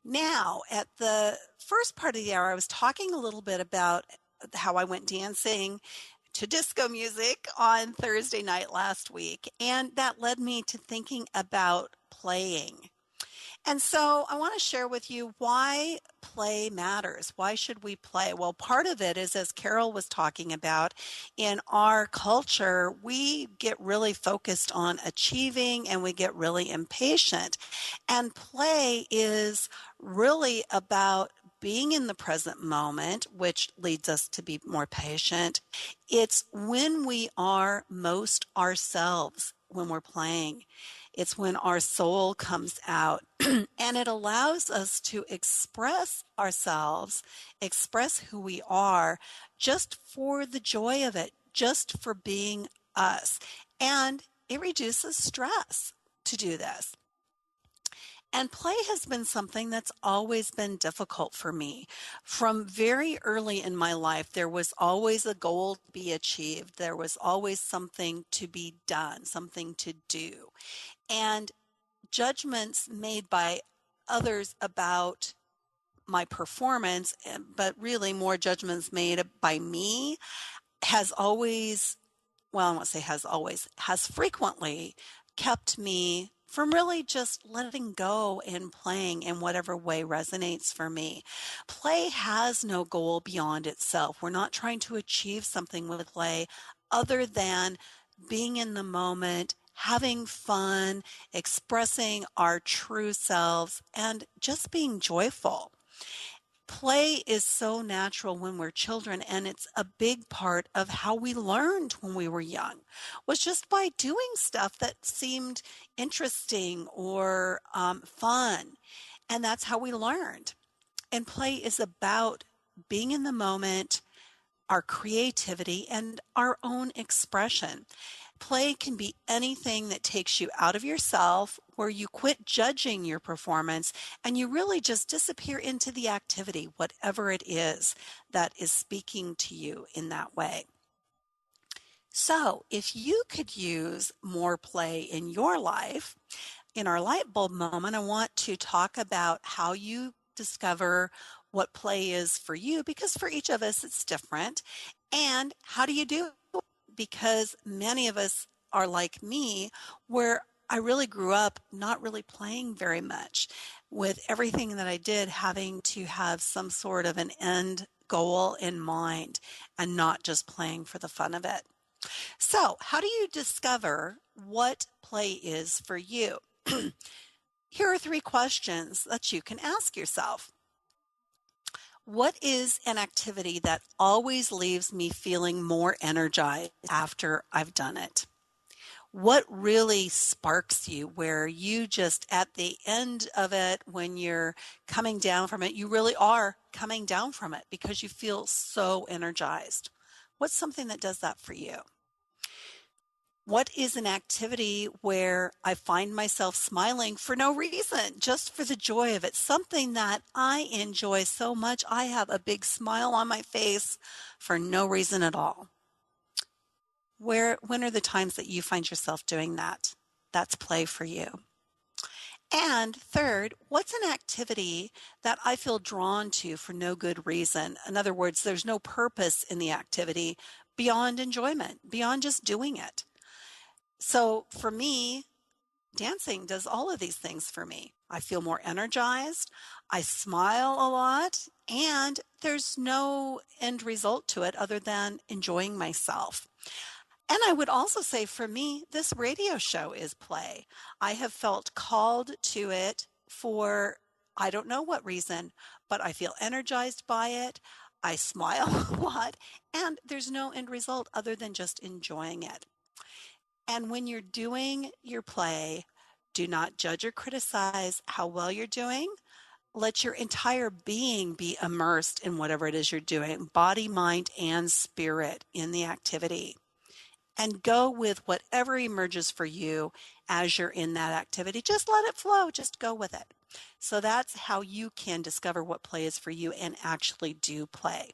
Now, at the first part of the hour, I was talking a little bit about how I went dancing to disco music on Thursday night last week, and that led me to thinking about playing. And so I want to share with you why play matters. Why should we play? Well, part of it is, as Carol was talking about, in our culture, we get really focused on achieving and we get really impatient. And play is really about being in the present moment, which leads us to be more patient. It's when we are most ourselves when we're playing. It's when our soul comes out and it allows us to express ourselves, express who we are, just for the joy of it, just for being us. And it reduces stress to do this. And play has been something that's always been difficult for me. From very early in my life, there was always a goal to be achieved. There was always something to be done, something to do. And judgments made by others about my performance, but really more judgments made by me, has always, well, I won't say has always, has frequently kept me from really just letting go and playing in whatever way resonates for me. Play has no goal beyond itself. We're not trying to achieve something with play other than being in the moment, having fun, expressing our true selves, and just being joyful. Play is so natural when we're children, and it's a big part of how we learned when we were young, was just by doing stuff that seemed interesting or fun. And that's how we learned. And play is about being in the moment, our creativity, and our own expression. Play can be anything that takes you out of yourself, where you quit judging your performance and you really just disappear into the activity, whatever it is that is speaking to you in that way. So, if you could use more play in your life, in our light bulb moment, I want to talk about how you discover what play is for you, because for each of us it's different. And how do you do it? Because many of us are like me, where I really grew up not really playing very much, with everything that I did having to have some sort of an end goal in mind and not just playing for the fun of it. So, how do you discover what play is for you? Here are 3 questions that you can ask yourself. What is an activity that always leaves me feeling more energized after I've done it? What really sparks you, where you just at the end of it, when you're coming down from it, you really are coming down from it because you feel so energized? What's something that does that for you? What is an activity where I find myself smiling for no reason, just for the joy of it? Something that I enjoy so much, I have a big smile on my face for no reason at all. When are the times that you find yourself doing that? That's play for you. And third, what's an activity that I feel drawn to for no good reason? In other words, there's no purpose in the activity beyond enjoyment, beyond just doing it. So for me, dancing does all of these things for me. I feel more energized, I smile a lot, and there's no end result to it other than enjoying myself. And I would also say for me, this radio show is play. I have felt called to it for I don't know what reason, but I feel energized by it. I smile a lot, and there's no end result other than just enjoying it. And when you're doing your play, do not judge or criticize how well you're doing. Let your entire being be immersed in whatever it is you're doing, body, mind, and spirit in the activity. And go with whatever emerges for you as you're in that activity. Just let it flow. Just go with it. So that's how you can discover what play is for you and actually do play.